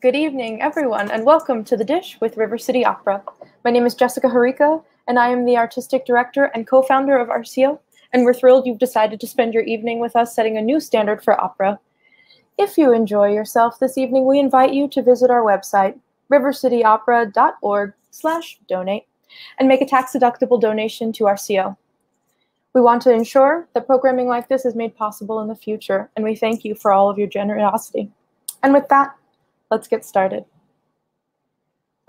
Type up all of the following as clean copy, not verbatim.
Good evening, everyone, and welcome to The Dish with River City Opera. My name is Jessica Harika, and I am the Artistic Director and co-founder of RCO, and we're thrilled you've decided to spend your evening with us setting a new standard for opera. If you enjoy yourself this evening, we invite you to visit our website, rivercityopera.org/donate, and make a tax-deductible donation to RCO. We want to ensure that programming like this is made possible in the future, and we thank you for all of your generosity. And with that, let's get started.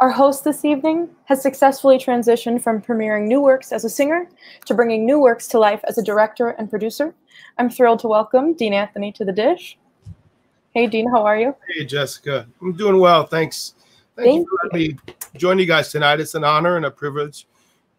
Our host this evening has successfully transitioned from premiering new works as a singer to bringing new works to life as a director and producer. I'm thrilled to welcome Dean Anthony to The Dish. Hey, Dean, how are you? Hey, Jessica. I'm doing well, thanks. Thank you for letting me join you guys tonight. It's an honor and a privilege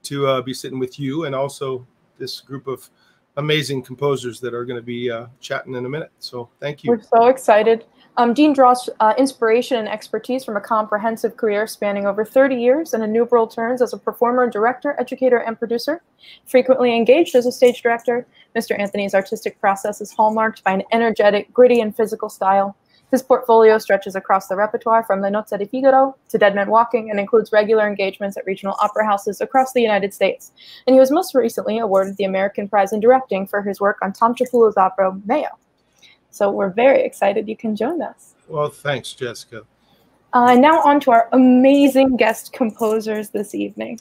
to be sitting with you and also this group of amazing composers that are going to be chatting in a minute. So thank you. We're so excited. Dean draws inspiration and expertise from a comprehensive career spanning over 30 years and innumerable turns as a performer, director, educator, and producer. Frequently engaged as a stage director, Mr. Anthony's artistic process is hallmarked by an energetic, gritty, and physical style. His portfolio stretches across the repertoire from Le Nozze di Figaro to Dead Men Walking and includes regular engagements at regional opera houses across the United States. And he was most recently awarded the American Prize in Directing for his work on Tom Tripolo's opera, Mayo. So we're very excited you can join us. Well, thanks, Jessica. Now on to our amazing guest composers this evening.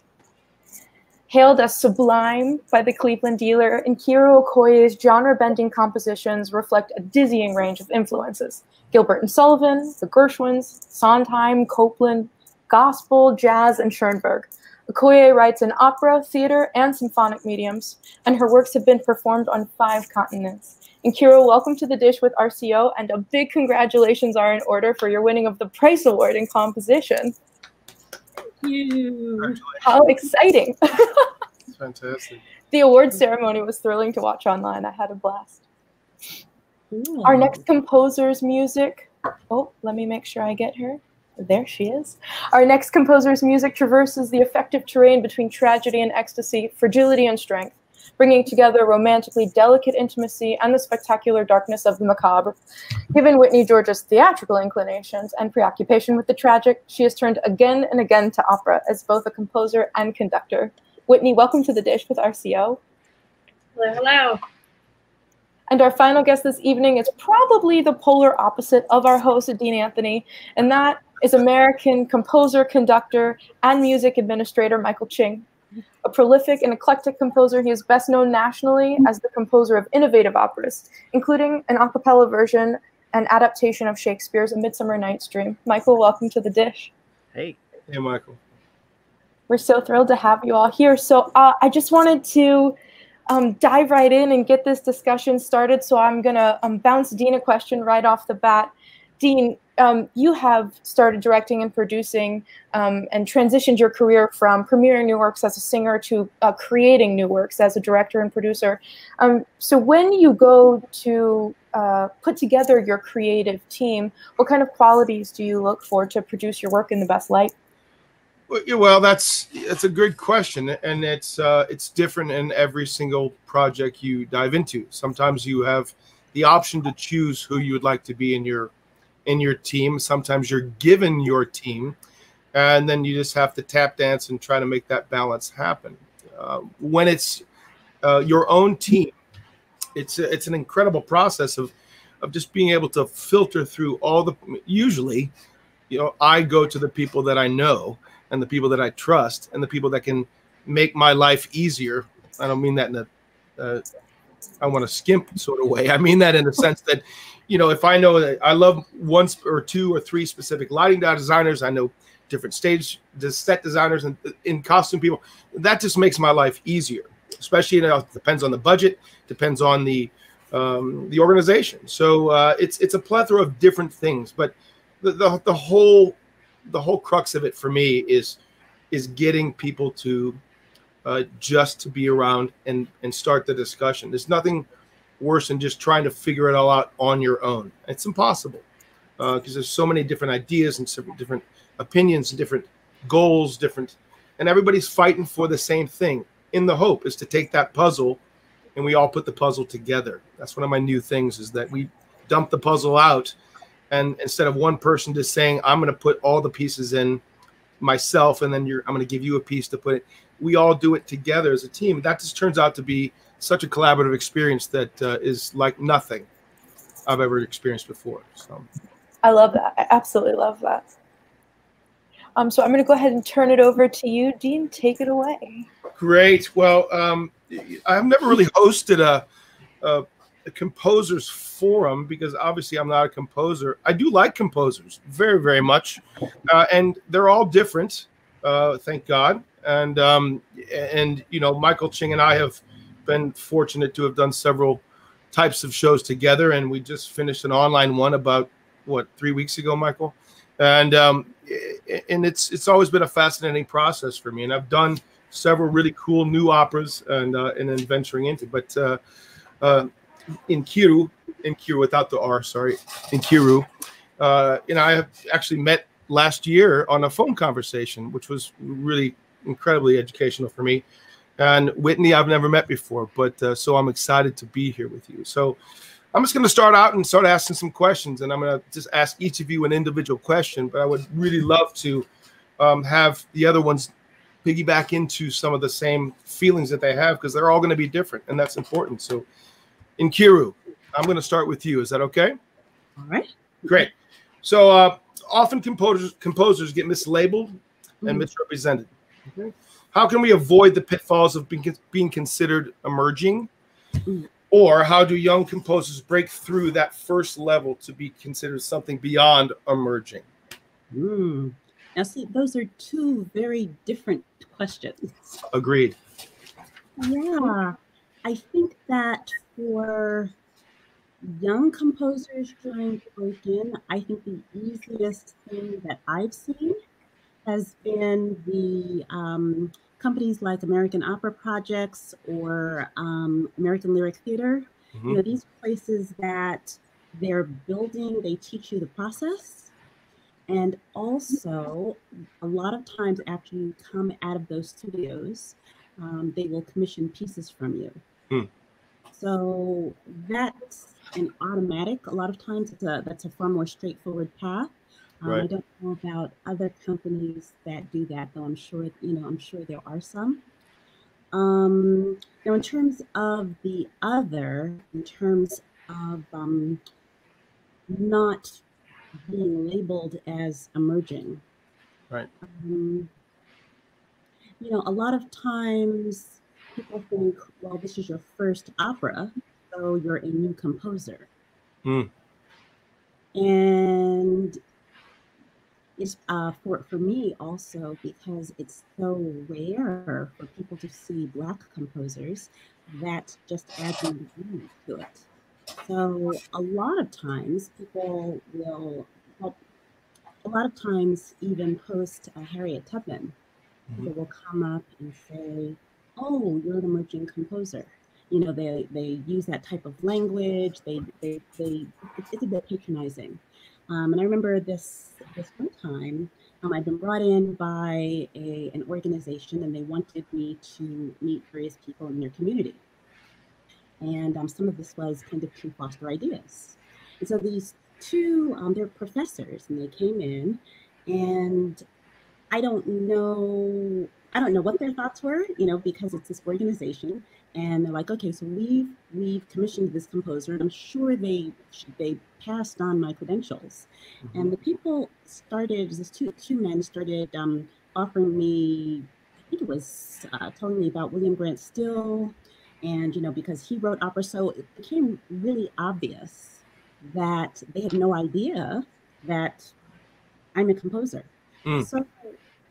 Hailed as sublime by the Cleveland dealer, Nkeiru Okoye's genre-bending compositions reflect a dizzying range of influences. Gilbert and Sullivan, the Gershwins, Sondheim, Copland, gospel, jazz, and Schoenberg. Okoye writes in opera, theater, and symphonic mediums, and her works have been performed on 5 continents. Nkeiru, welcome to The Dish with RCO, and a big congratulations are in order for your winning of the Price Award in composition. Thank you. How exciting. It's fantastic. The award ceremony was thrilling to watch online. I had a blast. Ooh. Our next composer's music, oh, let me make sure I get her. There she is. Our next composer's music traverses the effective terrain between tragedy and ecstasy, fragility and strength, bringing together romantically delicate intimacy and the spectacular darkness of the macabre. Given Whitney George's theatrical inclinations and preoccupation with the tragic, she has turned again and again to opera as both a composer and conductor. Whitney, welcome to The Dish with RCO. Hello, hello. And our final guest this evening is probably the polar opposite of our host, Dean Anthony, and that is American composer, conductor, and music administrator Michael Ching. A prolific and eclectic composer, he is best known nationally as the composer of innovative operas, including an a cappella version and adaptation of Shakespeare's A Midsummer Night's Dream. Michael, welcome to The Dish. Hey. Hey, Michael. We're so thrilled to have you all here. So I just wanted to dive right in and get this discussion started. So I'm going to bounce Dean a question right off the bat. Dean, you have started directing and producing and transitioned your career from premiering new works as a singer to creating new works as a director and producer. So when you go to put together your creative team, what kind of qualities do you look for to produce your work in the best light? Well, that's a good question, and it's different in every single project you dive into. Sometimes you have the option to choose who you would like to be in your team. Sometimes you're given your team, and then you just have to tap dance and try to make that balance happen. When it's your own team, it's an incredible process of just being able to filter through all the. Usually, I go to the people that I know and the people that I trust and the people that can make my life easier. I don't mean that in a I want to skimp sort of way. I mean that in the sense that, if I know that I love 1 or 2 or 3 specific lighting designers, I know different set designers and in costume people, that just makes my life easier, especially, it depends on the budget, depends on the organization. So it's a plethora of different things, but the whole crux of it for me is getting people to just to be around and start the discussion. There's nothing worse than just trying to figure it all out on your own. It's impossible because there's so many different ideas and different opinions and different goals, and everybody's fighting for the same thing. In the hope is to take that puzzle and we all put the puzzle together. That's one of my new things, is that we dump the puzzle out And instead of one person just saying, I'm going to put all the pieces in myself, and then I'm going to give you a piece to put it, we all do it together as a team. That just turns out to be such a collaborative experience that is like nothing I've ever experienced before. So I love that. I absolutely love that. So I'm going to go ahead and turn it over to you, Dean. Take it away. Great. Well, I've never really hosted a composers forum because obviously I'm not a composer. I do like composers very, very much, and they're all different. Thank God. And you know, Michael Ching and I have been fortunate to have done several types of shows together, and we just finished an online one about 3 weeks ago, Michael. And it's always been a fascinating process for me, and I've done several really cool new operas and then venturing into. But Nkeiru without the R, sorry, Nkeiru. You know, I have actually met last year on a phone conversation, which was really incredibly educational for me. And Whitney, I've never met before, but so I'm excited to be here with you. So I'm just going to start out and start asking some questions, and I'm going to just ask each of you an individual question, but I would really love to have the other ones piggyback into some of the same feelings that they have, because they're all going to be different, and that's important. So Nkeiru, I'm going to start with you. Is that okay? All right. Great. So often composers get mislabeled and misrepresented. Okay. How can we avoid the pitfalls of being considered emerging? Or how do young composers break through that first level to be considered something beyond emerging? Now, see, those are two very different questions. Agreed. Yeah, I think that for young composers trying to break in, I think the easiest thing that I've seen has been the companies like American Opera Projects or American Lyric Theater. You know, these places that they're building, they teach you the process. And also, a lot of times after you come out of those studios, they will commission pieces from you. So that's an automatic. A lot of times that's a far more straightforward path. Right. I don't know about other companies that do that, though. I'm sure, you know, I'm sure there are some. Now, in terms of the other, in terms of not being labeled as emerging, Right. you know, a lot of times people think, well, this is your first opera, so you're a new composer. And it's for me also, because it's so rare for people to see Black composers, that just adds an element to it. So a lot of times people will, well, a lot of times even post Harriet Tubman, people will come up and say, oh, you're an emerging composer. You know, they use that type of language. It's a bit patronizing. And I remember this one time, I'd been brought in by an organization, and they wanted me to meet various people in their community. And some of this was kind of to foster ideas. And so these two, they're professors, and they came in, and I don't know what their thoughts were, you know, because it's this organization, and they're like, okay, so we've commissioned this composer, and I'm sure they passed on my credentials. And the people started, these two men started offering me, I think it was telling me about William Grant Still, and, you know, because he wrote opera, so it became really obvious that they had no idea that I'm a composer. So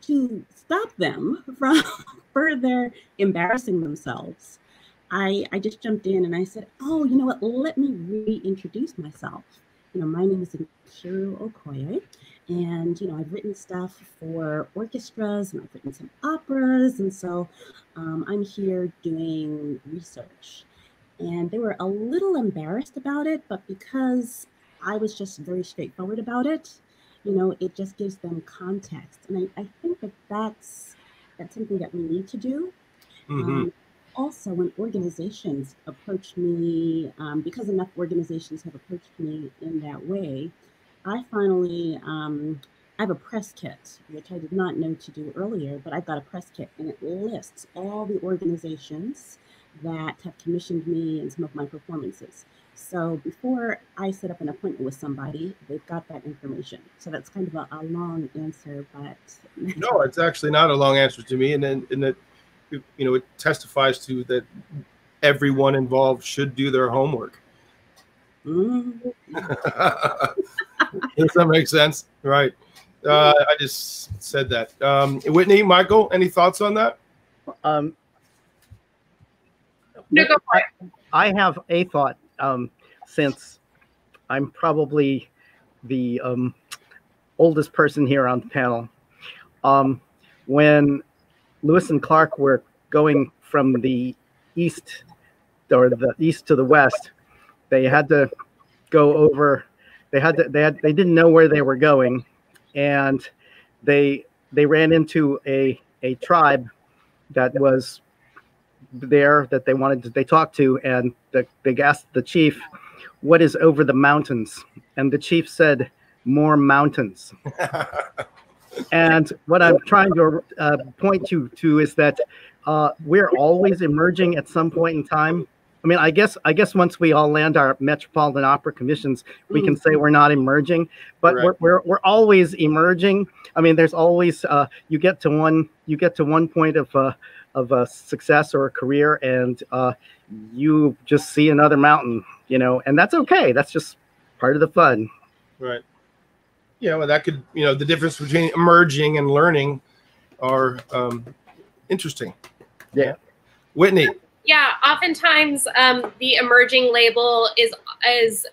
to stop them from further embarrassing themselves, I just jumped in and I said, oh, you know what, let me reintroduce myself. You know, my name is Nkeiru Okoye, and, you know, I've written stuff for orchestras, and I've written some operas, and so I'm here doing research. And they were a little embarrassed about it, but because I was just very straightforward about it, you know, it just gives them context. And I think that that's something that we need to do. Also, when organizations approach me, because enough organizations have approached me in that way, I finally, I have a press kit, which I did not know to do earlier, but I've got a press kit, and it lists all the organizations that have commissioned me in some of my performances. So before I set up an appointment with somebody, they've got that information. So that's kind of a long answer, but no, it's actually not a long answer to me, and that it testifies to that everyone involved should do their homework. Does that make sense? Right. I just said that. Whitney, Michael, any thoughts on that? No, go for it. I have a thought, since I'm probably the oldest person here on the panel. When Lewis and Clark were going from the east to the west, they had to go over. They didn't know where they were going, and they ran into a tribe that was there that they talked to, and they asked the chief, "What is over the mountains?" And the chief said, "More mountains." And what I'm trying to point to is that we're always emerging at some point in time. I mean, I guess once we all land our Metropolitan Opera commissions, we can say we're not emerging, but we're always emerging. I mean, there's always you get to one point of success or a career, and you just see another mountain, and that's okay. That's just part of the fun. Right. Yeah, well, that could, the difference between emerging and learning are interesting. Yeah. Whitney. Yeah, oftentimes the emerging label is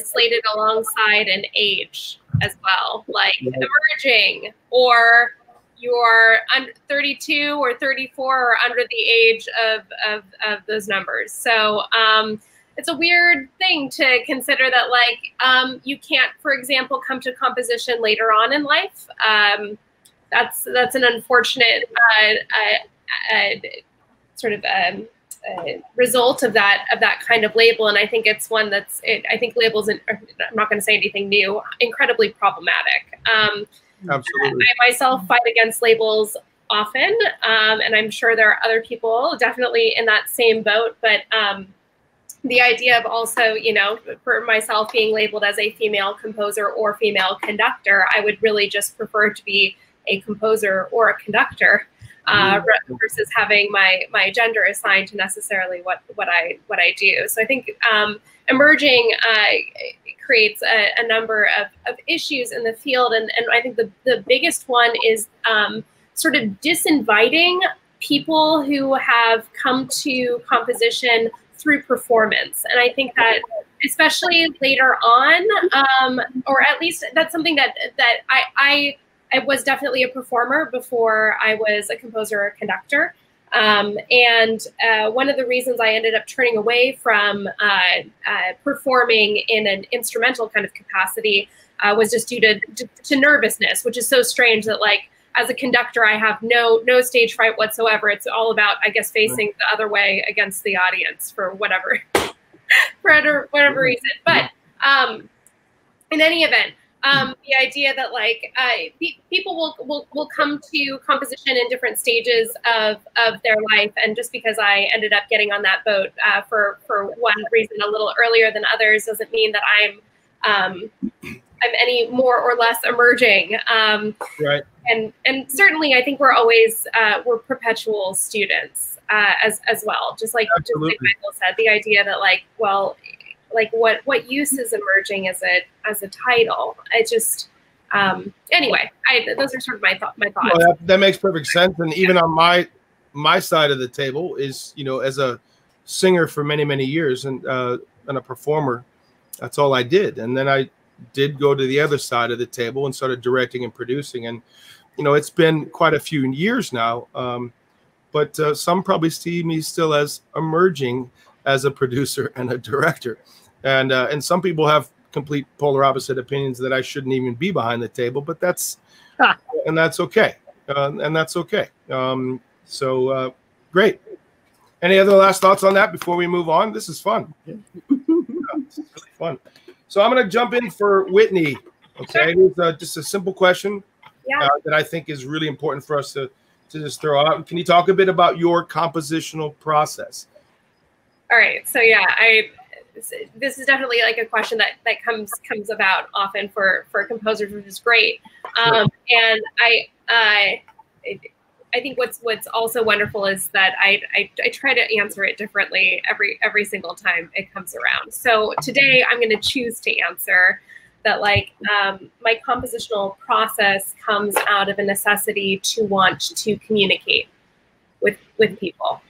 slated alongside an age as well, like emerging, or you're under 32 or 34 or under the age of those numbers. So it's a weird thing to consider that, like, you can't, for example, come to composition later on in life. That's an unfortunate sort of result of that kind of label, and I think it's one that's I think labels, I'm not going to say anything new, incredibly problematic. Absolutely. I myself fight against labels often, and I'm sure there are other people definitely in that same boat, but the idea of also, for myself being labeled as a female composer or female conductor, I would really just prefer to be a composer or a conductor, versus having my gender assigned to necessarily what I do. So I think emerging creates a number of issues in the field, and I think the biggest one is sort of disinviting people who have come to composition through performance. And I think that especially later on, or at least that's something that I was definitely a performer before I was a composer or conductor. And one of the reasons I ended up turning away from performing in an instrumental kind of capacity was just due to nervousness, which is so strange that, like, as a conductor, I have no stage fright whatsoever. It's all about, I guess, facing the other way against the audience for whatever reason. But in any event, the idea that, like, people will come to composition in different stages of their life, and just because I ended up getting on that boat for one reason a little earlier than others doesn't mean that I'm any more or less emerging. Right. And certainly, I think we're always we're perpetual students as well. Just like Michael said, the idea that, like, well, like what use is emerging as a title? I just anyway, those are sort of my thoughts. Well, that makes perfect sense. And even on my side of the table is, as a singer for many years and a performer, that's all I did. And then I did go to the other side of the table and started directing and producing. And it's been quite a few years now, but some probably see me still as emerging as a producer and a director. And some people have complete polar opposite opinions that I shouldn't even be behind the table, but that's and that's okay. So great. Any other last thoughts on that before we move on? This is fun. This is really fun. So I'm going to jump in for Whitney. Okay, it is just a simple question Yeah. that I think is really important for us to just throw out. Can you talk a bit about your compositional process? All right. So yeah, this is definitely like a question that comes about often for composers, which is great. And I think what's also wonderful is that I try to answer it differently every single time it comes around. So today I'm going to choose to answer that my compositional process comes out of a necessity to want to communicate with people.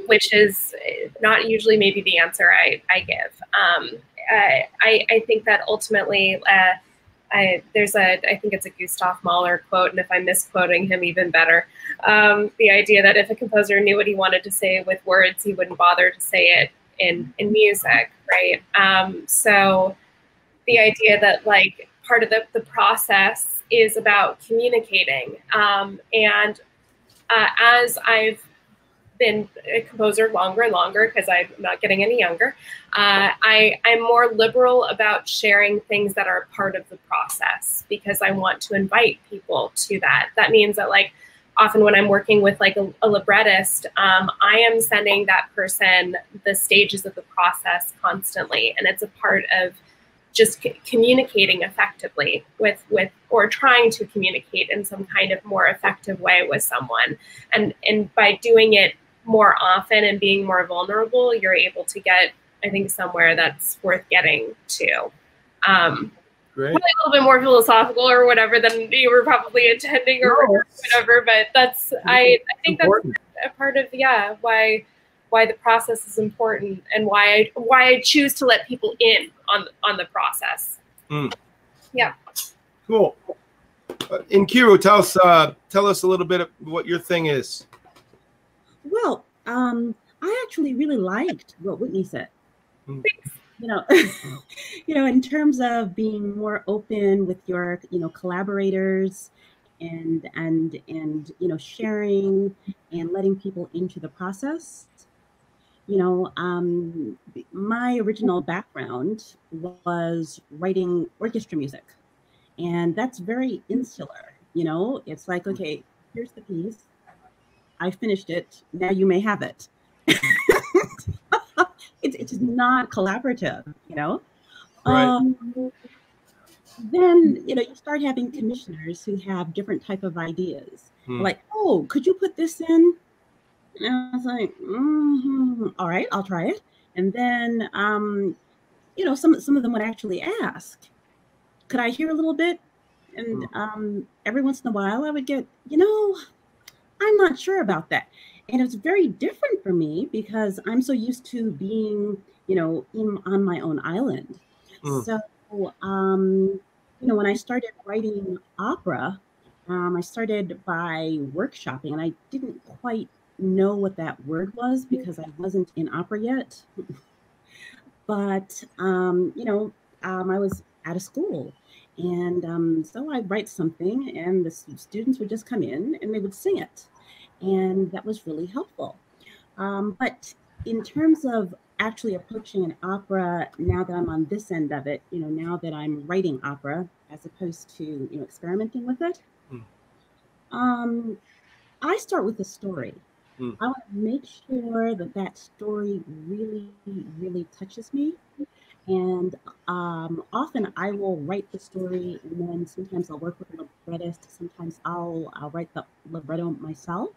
Which is not usually maybe the answer I give. I think that ultimately, I think it's a Gustav Mahler quote, and if I'm misquoting him, even better. The idea that if a composer knew what he wanted to say with words, he wouldn't bother to say it in music, right? So the idea that part of the process is about communicating, and as I've been a composer longer and longer, because I'm not getting any younger, I'm more liberal about sharing things that are part of the process, because I want to invite people to that. That means that often when I'm working with a librettist, I am sending that person the stages of the process constantly, and it's a part of just communicating effectively with or trying to communicate in some kind of more effective way with someone, and by doing it more often and being more vulnerable, you're able to get, I think, somewhere that's worth getting to. Great. Probably a little bit more philosophical or whatever than you were probably intending, or whatever, but that's I think important. That's a part of why the process is important, and why I choose to let people in on the process. Yeah. Cool. Nkeiru, tell us a little bit of what your thing is. Well, I actually really liked what Whitney said. In terms of being more open with your, collaborators, and sharing and letting people into the process. My original background was writing orchestra music, and that's very insular. It's like, okay, here's the piece. I finished it. Now you may have it. It's not collaborative, Right. Then, you start having commissioners who have different type of ideas. Like, oh, could you put this in? And I was like, all right, I'll try it. And then, some of them would actually ask, could I hear a little bit? And every once in a while I would get, I'm not sure about that. And it's very different for me, because I'm so used to being, on my own island. So, when I started writing opera, I started by workshopping, and I didn't quite know what that word was, because I wasn't in opera yet. But, I was out of school. And so I'd write something, and the students would just come in and they would sing it. And that was really helpful. But in terms of actually approaching an opera, now that I'm on this end of it, now that I'm writing opera, as opposed to, experimenting with it, I start with the story. I want to make sure that story really, really touches me. And often I will write the story, and then sometimes I'll work with a librettist. Sometimes I'll write the libretto myself.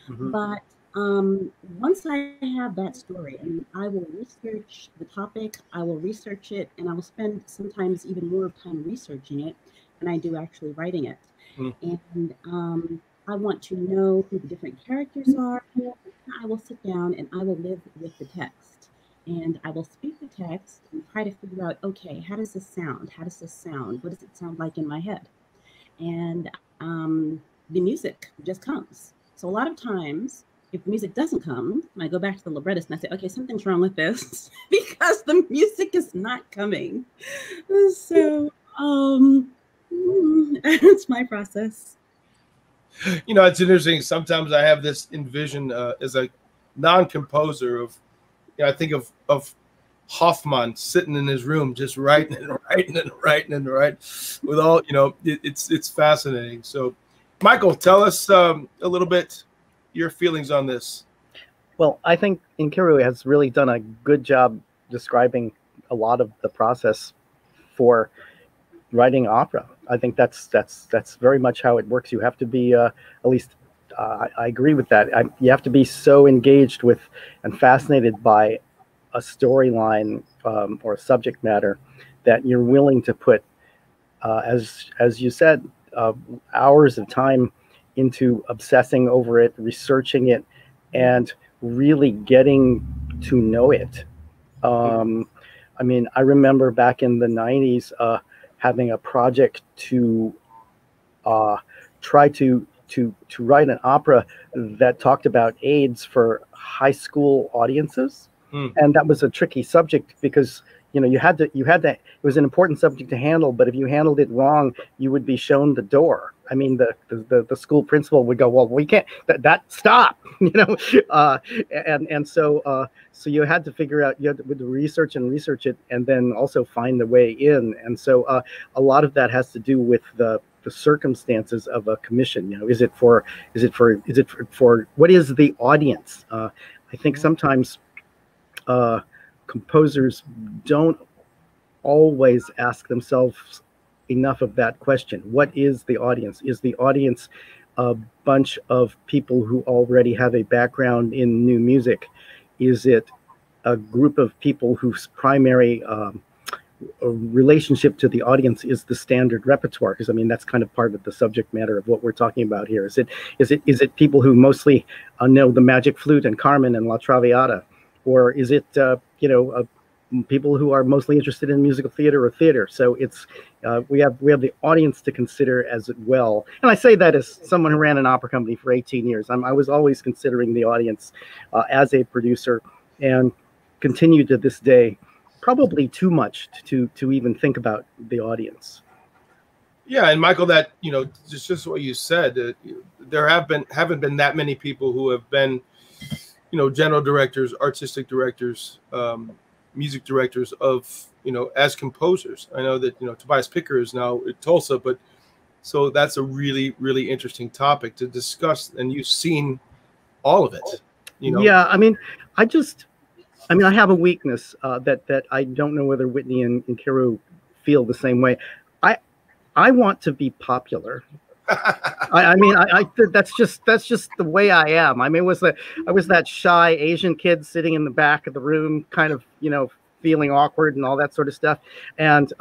But once I have that story, and I will research the topic, I will research it, and I will spend sometimes even more time researching it than I do actually writing it. And I want to know who the different characters are. I will sit down and I will live with the text. And I will speak the text and try to figure out, okay, how does this sound? How does this sound? What does it sound like in my head? And the music just comes. So a lot of times, if the music doesn't come, I go back to the librettist and I say, okay, something's wrong with this because the music is not coming. So that's my process. It's interesting. Sometimes I have this envision as a non-composer of, I think of Hoffman sitting in his room just writing and writing and writing and writing with all, it's fascinating. So Michael, tell us a little bit your feelings on this. Well, I think Nkeiru has really done a good job describing a lot of the process for writing opera. I think that's very much how it works. You have to be, at least I agree with that. You have to be so engaged with and fascinated by a storyline or a subject matter that you're willing to put, as you said, hours of time into obsessing over it, researching it, and really getting to know it. I mean, I remember back in the 90s having a project to try to write an opera that talked about AIDS for high school audiences. And that was a tricky subject because you had to it was an important subject to handle, but if you handled it wrong, you would be shown the door. I mean, the school principal would go, well, we can't, that stop, and so you had to figure out, you had to research it, and then also find the way in. And so a lot of that has to do with the circumstances of a commission. Is it for what is the audience? I think sometimes composers don't always ask themselves enough of that question. What is the audience? Is the audience a bunch of people who already have a background in new music? Is it a group of people whose primary relationship to the audience is the standard repertoire? Because I mean, that's kind of part of the subject matter of what we're talking about here. Is it people who mostly know the Magic Flute and Carmen and La Traviata? Or is it people who are mostly interested in musical theater or theater? So it's we have the audience to consider as well. And I say that as someone who ran an opera company for 18 years. I was always considering the audience as a producer, and continue to this day, probably too much to even think about the audience. Yeah, and Michael, that just what you said, there haven't been that many people who have been general directors, artistic directors, music directors of, as composers. I know that, Tobias Picker is now at Tulsa, but so that's a really, really interesting topic to discuss. And you've seen all of it, Yeah, I mean, I have a weakness that I don't know whether Whitney and Nkeiru feel the same way. I want to be popular. I mean, that's just the way I am. I mean, I was that shy Asian kid sitting in the back of the room, kind of, feeling awkward and all that sort of stuff. And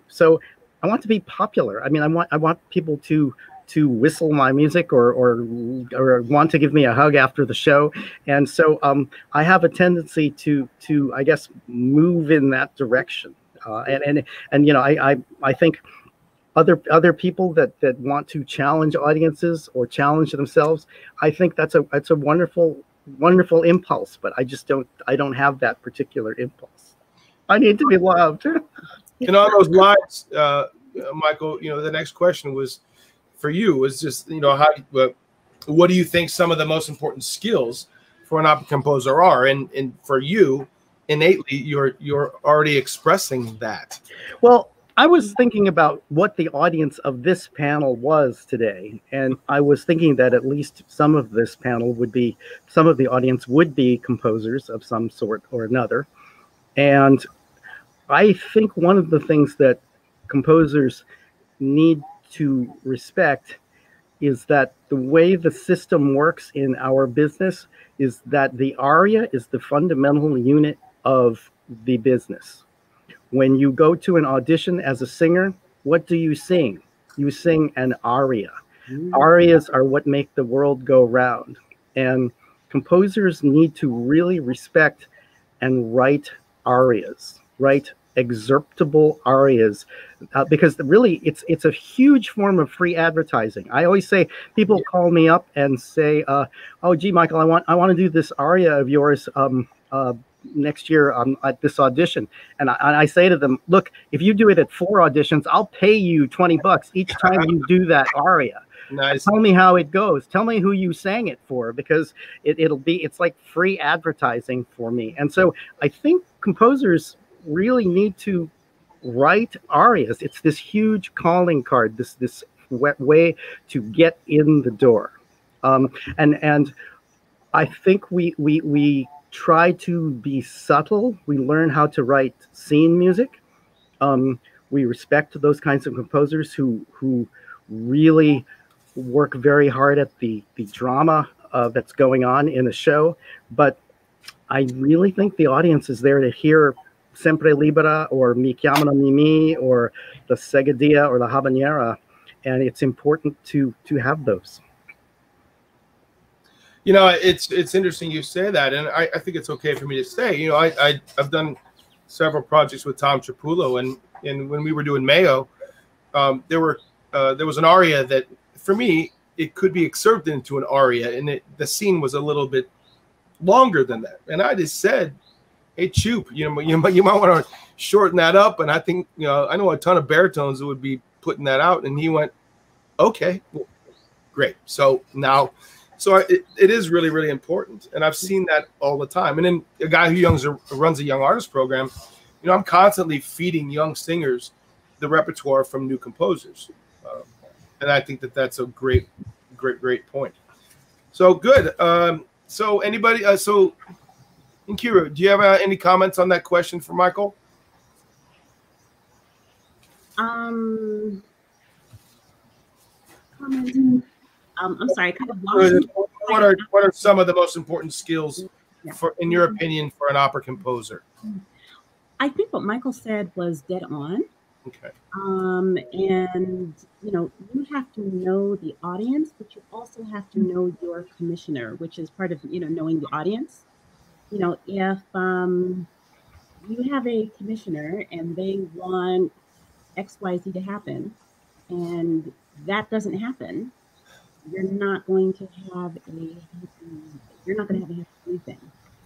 so I want to be popular. I mean, I want people to whistle my music or want to give me a hug after the show. And so I have a tendency to I guess move in that direction. And I think other people that want to challenge audiences or challenge themselves, I think that's a wonderful impulse, but I don't have that particular impulse. I need to be loved. And on those lines, Michael, the next question was for you, was just, what do you think some of the most important skills for an opera composer are? And for you, innately, you're already expressing that. Well, I was thinking about what the audience of this panel was today, and I was thinking that at least some of this panel some of the audience would be composers of some sort or another. And I think one of the things that composers need to respect is that the way the system works in our business is that the aria is the fundamental unit of the business. When you go to an audition as a singer, what do you sing? You sing an aria. Arias are what make the world go round. And composers need to really respect and write arias, write excerptable arias, because really it's a huge form of free advertising. I always say, people call me up and say, oh, gee, Michael, I want to do this aria of yours next year at this audition. And I say to them, look, if you do it at 4 auditions, I'll pay you $20 each time you do that aria. Nice. Tell me how it goes. Tell me who you sang it for, because it's like free advertising for me. And so I think composers really need to write arias. It's this huge calling card, this way to get in the door. And I think we try to be subtle. We learn how to write scene music. We respect those kinds of composers who really work very hard at the drama that's going on in the show. But I really think the audience is there to hear Sempre Libera or Mi Chiamano Mimi or the Seguedilla or the Habanera, and it's important to have those. You know, it's interesting you say that, and I think it's okay for me to say. You know, I've done several projects with Tom Trapullo, and when we were doing Mayo, there was an aria that, for me, it could be excerpted into an aria, and the scene was a little bit longer than that. And I just said, "Hey, Choop, you might want to shorten that up." And I think, I know a ton of baritones that would be putting that out. And he went, "Okay, well, great." So now. So it is really, really important. And I've seen that all the time. And then a guy who runs a young artist program, I'm constantly feeding young singers the repertoire from new composers. And I think that that's a great point. So good. So anybody, so Nkeiru, do you have any comments on that question for Michael? Commenting. I'm sorry, kind of lost. What are some of the most important skills, in your opinion, for an opera composer? I think what Michael said was dead on. Okay. And you have to know the audience, but you also have to know your commissioner, which is part of knowing the audience. If you have a commissioner and they want XYZ to happen, and that doesn't happen, you're not going to have a happy anything.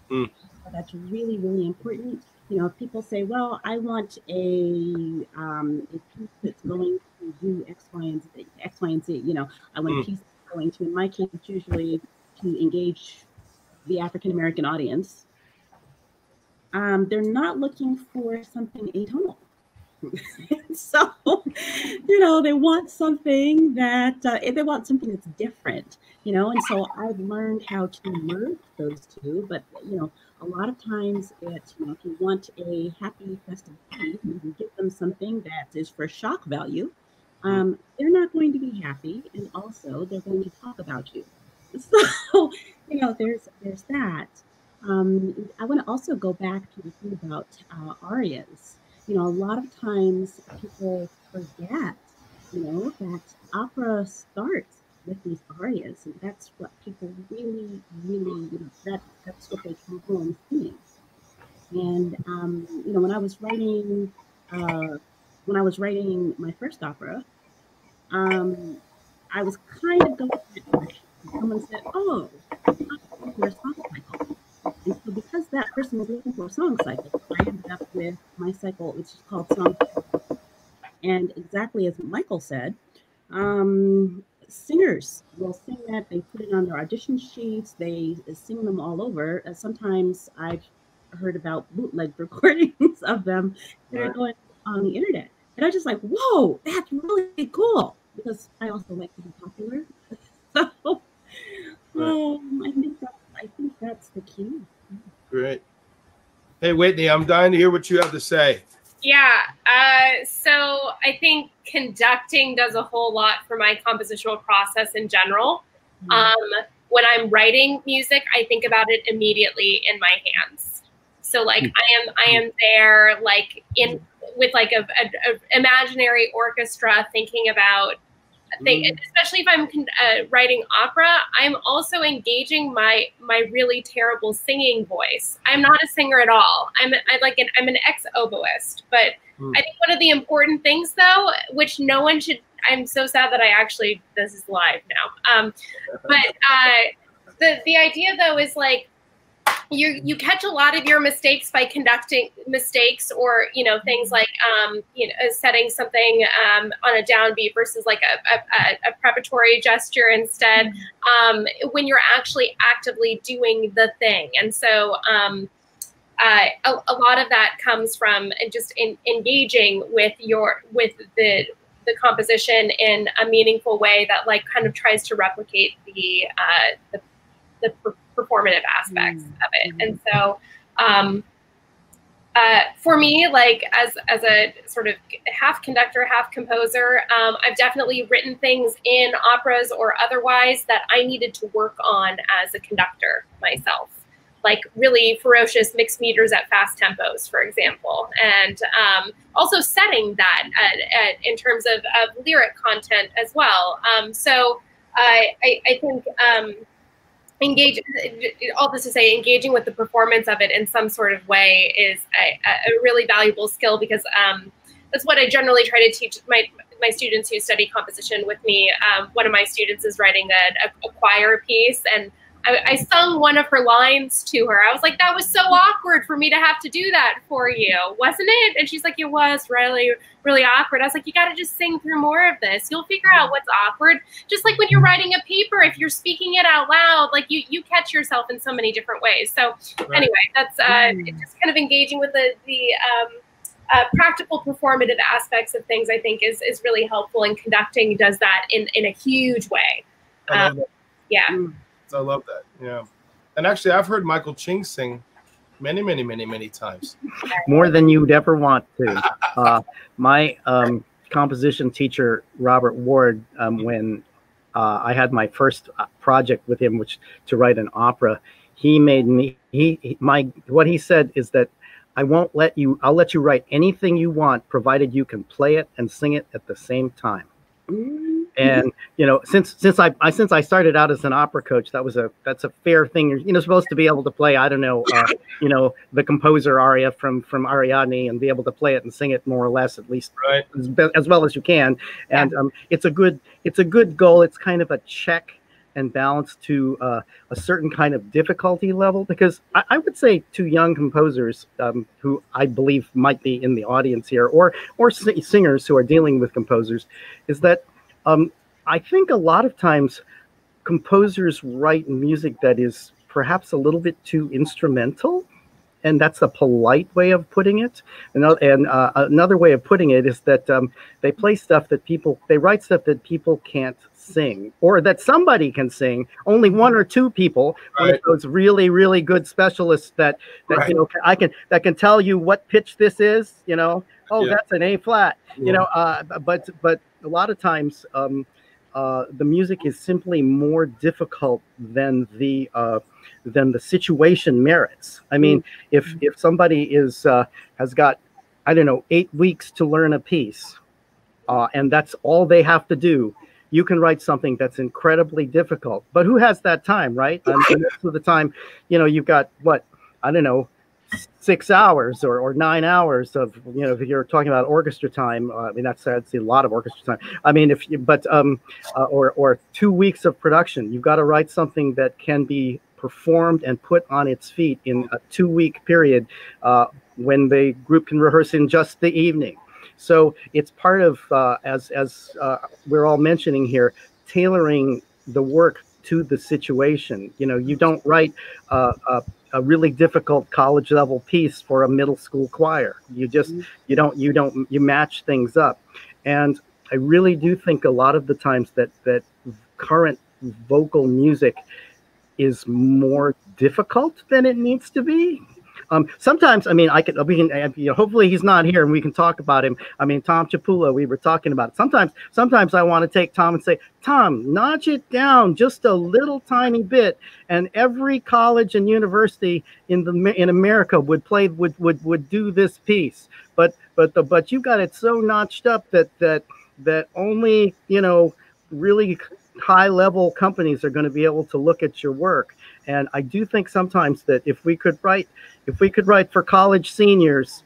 So that's really, really important. If people say, "Well, I want a piece that's going to do X, Y, and Z," I want a piece that's going to, in my case, usually to engage the African American audience. They're not looking for something atonal. So, they want something that that's different, and so I've learned how to merge those two. But, a lot of times it's, if you want a happy, festive piece, you can give them something that is for shock value. They're not going to be happy, and also they're going to talk about you. So, there's that. I want to also go back to the thing about arias. A lot of times people forget, that opera starts with these arias, and that's what people really, really, that's what they come home singing. And when I was writing my first opera, I was kind of going that direction. Someone said, "Oh, I'm looking for a song cycle." And so because that person was looking for a song cycle, I ended up with my cycle, which is called Song Cycle. And exactly as Michael said, singers will sing that. They put it on their audition sheets. They sing them all over. Sometimes I've heard about bootleg recordings of them that are going on the internet. And I was just like, whoa, that's really cool. Because I also like to be popular. So I think that's the key. Great. Hey, Whitney, I'm dying to hear what you have to say. Yeah. So I think conducting does a whole lot for my compositional process in general. When I'm writing music, I think about it immediately in my hands. So like I am there like with like a imaginary orchestra thinking about especially if I'm writing opera, I'm also engaging my really terrible singing voice. I'm not a singer at all. I'm an ex-oboist, but I think one of the important things though, which no one should, I'm so sad that this is live now. But the idea though is like, you catch a lot of your mistakes by conducting mistakes or, things like, setting something on a downbeat versus like a preparatory gesture instead, when you're actually actively doing the thing. And so a lot of that comes from just engaging with the composition in a meaningful way that like kind of tries to replicate the performative aspects of it. And so for me, like as a sort of half conductor, half composer, I've definitely written things in operas or otherwise that I needed to work on as a conductor myself, like really ferocious mixed meters at fast tempos, for example, and also setting that in terms of lyric content as well. So I think all this to say, engaging with the performance of it in some sort of way is a really valuable skill, because that's what I generally try to teach my students who study composition with me. One of my students is writing a choir piece, and I sung one of her lines to her. I was like, that was so awkward for me to have to do that for you, wasn't it? And she's like, it was really, really awkward. I was like, you got to just sing through more of this. You'll figure out what's awkward. Just like when you're writing a paper, if you're speaking it out loud, like you catch yourself in so many different ways. So anyway, that's just kind of engaging with the practical performative aspects of things, I think is really helpful, and conducting does that in a huge way. Yeah. I love that. Yeah. And actually, I've heard Michael Ching sing many, many, many, many times. More than you'd ever want to. My composition teacher, Robert Ward, when I had my first project with him, which to write an opera, he made me, what he said is that I'll let you write anything you want, provided you can play it and sing it at the same time. And you know, since I started out as an opera coach, that's a fair thing. You're supposed to be able to play, I don't know, you know, the composer aria from Ariadne, and be able to play it and sing it more or less, at least as well as you can. And it's a good goal. It's kind of a check and balance to a certain kind of difficulty level, because I would say to young composers who I believe might be in the audience here, or singers who are dealing with composers, is that I think a lot of times composers write music that is perhaps a little bit too instrumental, and that's a polite way of putting it. And another way of putting it is that they write stuff that people can't sing, or that somebody can sing, only one or two people, one of those really, really good specialists that you know, that can tell you what pitch this is, you know, that's an A flat, you know, but a lot of times the music is simply more difficult than the situation merits. I mean, if somebody has got, I don't know, 8 weeks to learn a piece, and that's all they have to do, you can write something that's incredibly difficult. But who has that time, right? And most of the time, you know, you've got what, I don't know, 6 hours or 9 hours of, you know, if you're talking about orchestra time. I mean, that's a lot of orchestra time. I mean, or 2 weeks of production. You've got to write something that can be performed and put on its feet in a 2-week period, when the group can rehearse in just the evening. So it's part of, as we're all mentioning here, tailoring the work to the situation. You know, you don't write a really difficult college level piece for a middle school choir. You just, you match things up. And I really do think a lot of the times that current vocal music is more difficult than it needs to be. Sometimes, I mean, you know, hopefully he's not here and we can talk about him. I mean, Tom Chapula, we were talking about it. Sometimes I want to take Tom and say, Tom, notch it down just a little tiny bit, and every college and university in America would do this piece. But you got it so notched up that only, you know, really high level companies are going to be able to look at your work. And I do think sometimes that if we could write for college seniors,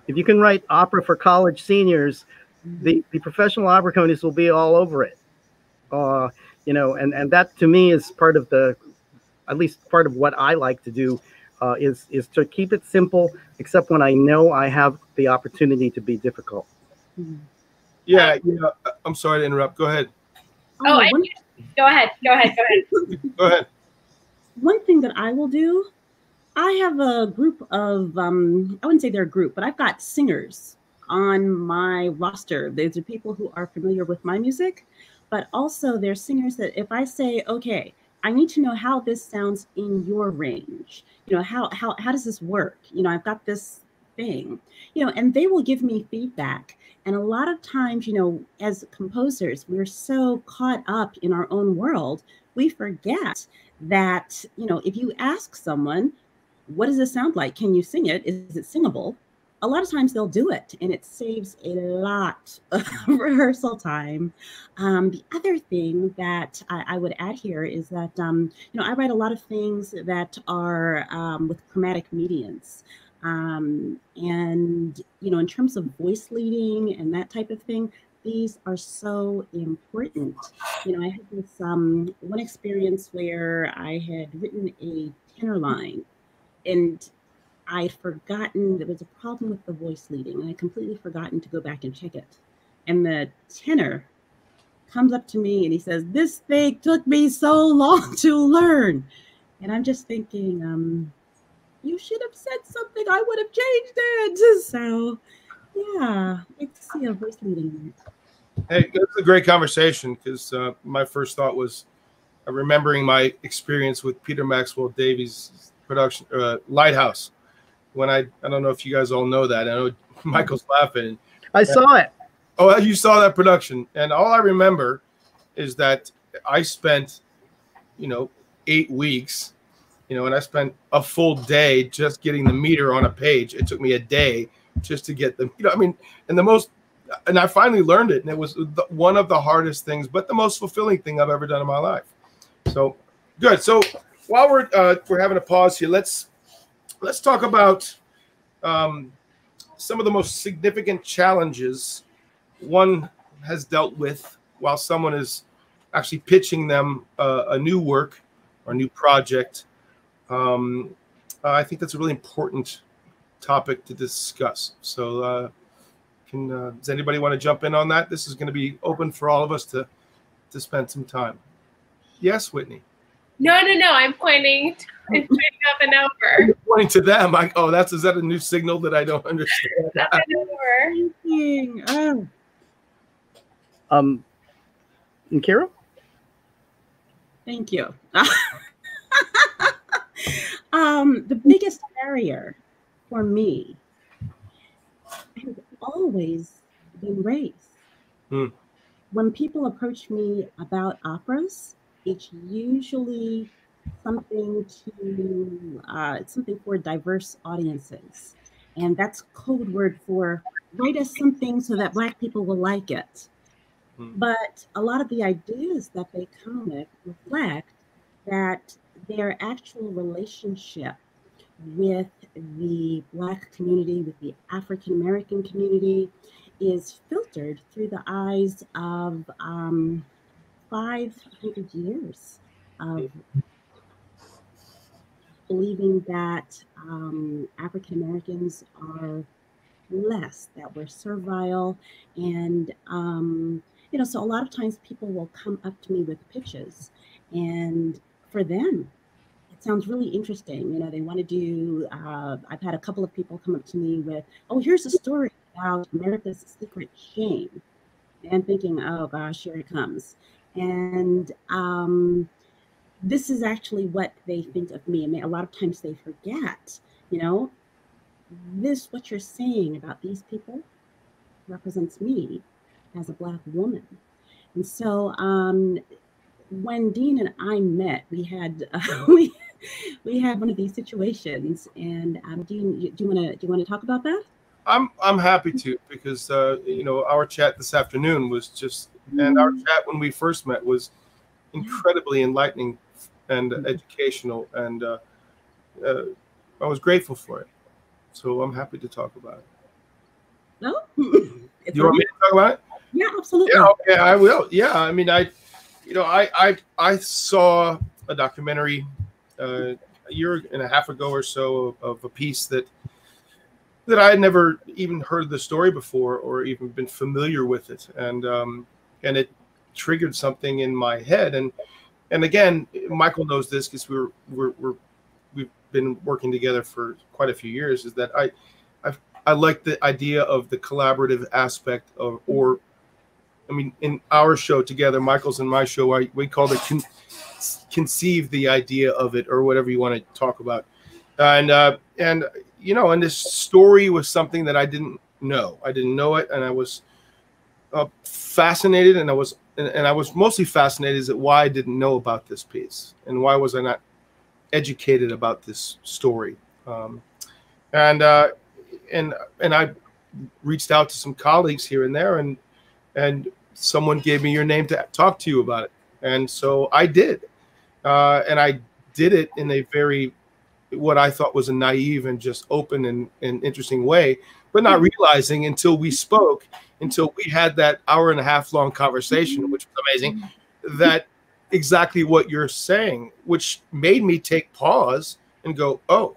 if you can write opera for college seniors, the professional opera companies will be all over it. You know, and that to me is part of at least part of what I like to do, is to keep it simple, except when I know I have the opportunity to be difficult. Yeah, you know, I'm sorry to interrupt. Go ahead. Go ahead. Go ahead. One thing that I will do I have a group of, I wouldn't say they're a group, but I've got singers on my roster. These are people who are familiar with my music, but also they're singers that if I say, okay, I need to know how this sounds in your range, how does this work? I've got this thing, and they will give me feedback. And a lot of times, as composers, we're so caught up in our own world, we forget that, if you ask someone, what does this sound like? Can you sing it? Is it singable? A lot of times they'll do it, and it saves a lot of rehearsal time. The other thing that I would add here is that I write a lot of things that are with chromatic medians, and in terms of voice leading and that type of thing, these are so important. I had this one experience where I had written a tenor line, and I'd forgotten there was a problem with the voice leading, and I completely forgotten to go back and check it. And the tenor comes up to me and he says, "This thing took me so long to learn." And I'm just thinking, you should have said something. I would have changed it. So, yeah, it's voice leading. Hey, it's a great conversation because my first thought was remembering my experience with Peter Maxwell Davies' production, Lighthouse. When I don't know if you guys all know that. I know Michael's laughing. I saw it. Oh, you saw that production. And all I remember is that I spent, 8 weeks, and I spent a full day just getting the meter on a page. It took me a day just to get them, and I finally learned it. And it was one of the hardest things, but the most fulfilling thing I've ever done in my life. So good. So while we're having a pause here, let's talk about some of the most significant challenges one has dealt with while someone is actually pitching them a new work or new project. I think that's a really important topic to discuss. So does anybody want to jump in on that? This is going to be open for all of us to spend some time. Yes, Whitney. No. I'm pointing up and over. You're pointing to them. Is that a new signal that I don't understand? Up and over. Nkeiru? Thank you. The biggest barrier for me has always been race. When people approach me about operas, it's usually something for diverse audiences, and that's code word for write us something so that Black people will like it. But a lot of the ideas that they come with reflect that their actual relationship with the Black community, with the African American community, is filtered through the eyes of 500 years of believing that African Americans are less, that we're servile, and so a lot of times people will come up to me with pitches, and for them it sounds really interesting. They want to do, I've had a couple of people come up to me with, oh, here's a story about America's secret shame. And I'm thinking, oh gosh, here it comes. And this is actually what they think of me. And a lot of times they forget, what you're saying about these people represents me as a Black woman. And so when Dean and I met, we had we had one of these situations. And Dean, do you want to talk about that? I'm happy to, because our chat this afternoon was just, and our chat when we first met was incredibly enlightening and educational, and I was grateful for it. So I'm happy to talk about it. No, do you want me to talk about it? Yeah, absolutely. Yeah, okay, I will. Yeah, I mean, I saw a documentary a year and a half ago or so of a piece that I had never even heard the story before or even been familiar with it, and it triggered something in my head. And again, Michael knows this because we're we've been working together for quite a few years, is that I like the idea of the collaborative aspect of, or I mean, in our show together, Michael's and my show, we call it conceive the idea of it, or whatever you want to talk about. And you know, and this story was something that I didn't know. I didn't know it, and I was fascinated, and I was mostly fascinated as to why I didn't know about this piece, and why was I not educated about this story. And I reached out to some colleagues here and there, and someone gave me your name to talk to you about it. And so I did. And I did it in a very, what I thought was a naive and just open and interesting way, but not realizing until we spoke, until we had that hour-and-a-half long conversation, which was amazing, that exactly what you're saying, which made me take pause and go, oh,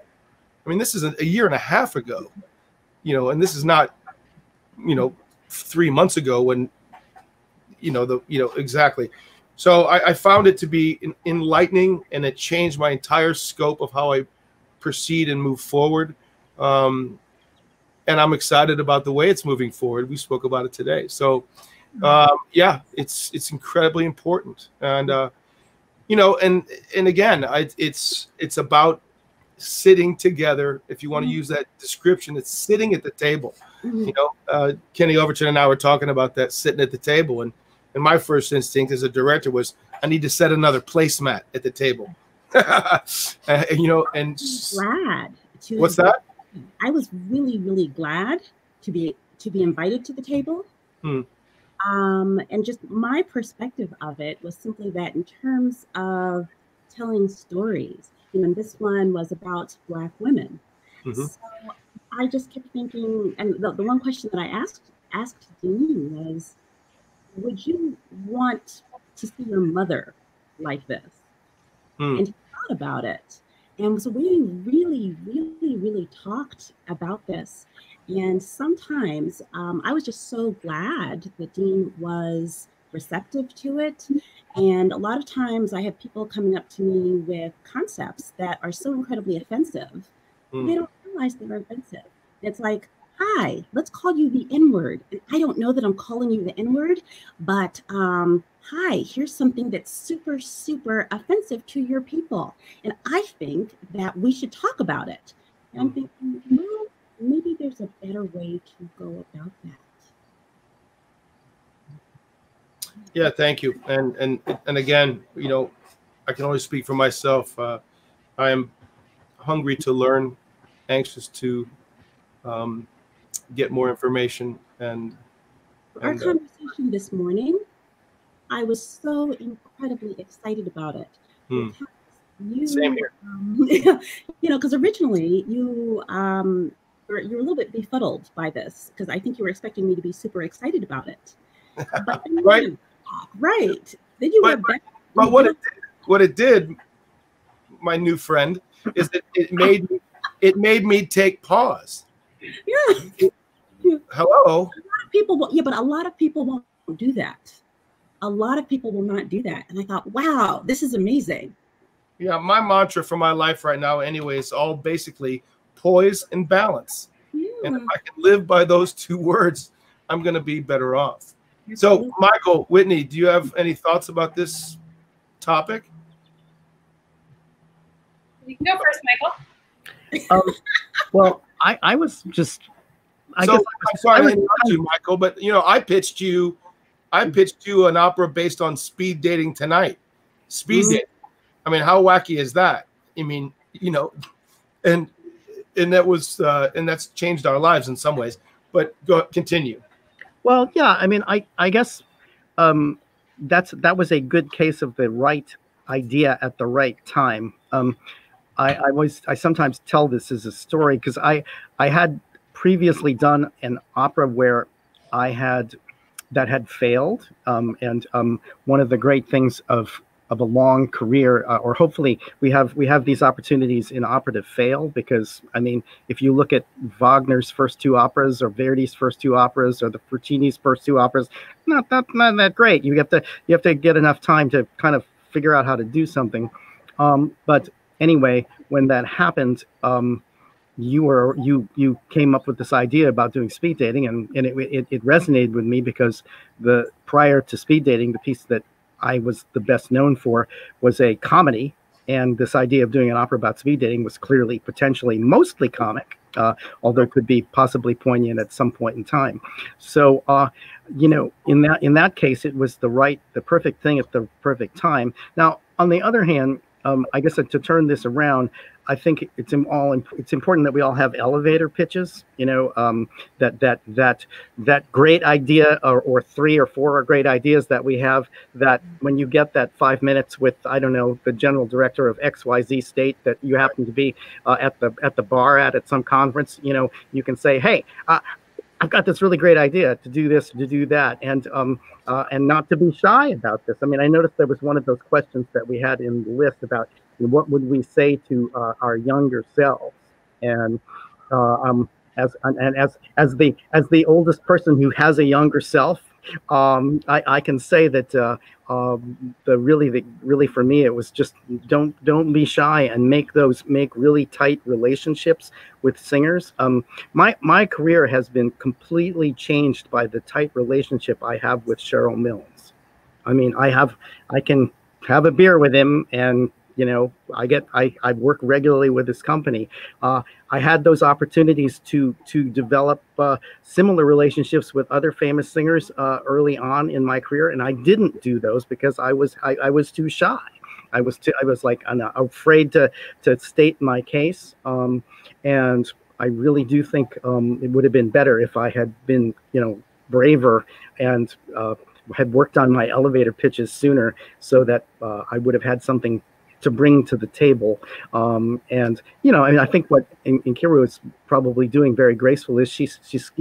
I mean, this is a year and a half ago, you know, and this is not, you know, 3 months ago when, exactly. So I found it to be enlightening, and it changed my entire scope of how I proceed and move forward. And I'm excited about the way it's moving forward. We spoke about it today. So yeah, it's incredibly important. And, and again, it's about sitting together. If you want to use that description, it's sitting at the table. You know, Kenny Overton and I were talking about that, sitting at the table. And my first instinct as a director was, I need to set another placemat at the table. And glad to, what's that? I was really, really glad to be invited to the table. And just my perspective of it was simply that in terms of telling stories, and this one was about Black women. So I just kept thinking, and the one question that I asked Dean was, would you want to see your mother like this? And he thought about it. And so we really, really, really talked about this. And sometimes I was just so glad that Dean was receptive to it. And a lot of times I have people coming up to me with concepts that are so incredibly offensive, they don't realize they're offensive. It's like, hi, let's call you the N-word. And I don't know that I'm calling you the N-word, but hi, here's something that's super, super offensive to your people. And I think that we should talk about it. And I'm thinking, well, maybe there's a better way to go about that. Yeah, thank you. And again, you know, I can only speak for myself. I am hungry to learn, anxious to get more information. And our conversation this morning, I was so incredibly excited about it. You, same here. You know, because originally you were a little bit befuddled by this, because I think you were expecting me to be super excited about it. But then right. Right. Then you went back. But what it did, my new friend, is that it made me take pause. Yeah. Hello. A lot of people will, but a lot of people won't do that. A lot of people will not do that. And I thought, wow, this is amazing. Yeah, my mantra for my life right now, anyway, is all basically poise and balance. Yeah. And if I can live by those two words, I'm going to be better off. So, Michael, Whitney, do you have any thoughts about this topic? You can go first, Michael. Well, I was just. I'm sorry to interrupt you, Michael, but you know, I pitched you an opera based on speed dating tonight. Speed dating. I mean, how wacky is that? I mean, you know, and that was and that's changed our lives in some ways. But continue. Well, yeah, I mean, I guess that was a good case of the right idea at the right time. I sometimes tell this as a story because I had previously done an opera where that had failed, and one of the great things of a long career, or hopefully we have these opportunities in opera to fail, because I mean, if you look at Wagner's first two operas, or Verdi's first two operas, or the Puccini's first two operas, not that great. You have to get enough time to kind of figure out how to do something. But anyway, when that happened, you came up with this idea about doing speed dating, and it resonated with me, because prior to speed dating, the piece that I was the best known for was a comedy, and this idea of doing an opera about speed dating was clearly, potentially, mostly comic, although could be possibly poignant at some point in time. So in that case, it was the perfect thing at the perfect time. Now, on the other hand, I guess to turn this around, I think it's important that we all have elevator pitches. That great idea, or 3 or 4 great ideas that we have, that when you get that 5 minutes with, I don't know, the general director of XYZ state that you happen to be at the bar at some conference, you can say, hey, I've got this really great idea to do this, to do that, and not to be shy about this. I mean, I noticed there was one of those questions that we had in the list about what would we say to our younger selves, and as the oldest person who has a younger self, I can say that really for me, it was just don't be shy and make really tight relationships with singers. My career has been completely changed by the tight relationship I have with Cheryl Milnes. I mean, I can have a beer with him, and I work regularly with this company. I had those opportunities to develop similar relationships with other famous singers early on in my career, and I didn't do those because I was too shy. I was like afraid to state my case, and I really do think it would have been better if I had been braver and had worked on my elevator pitches sooner, so that I would have had something to bring to the table. And I think what Nkeiru is probably doing very graceful is if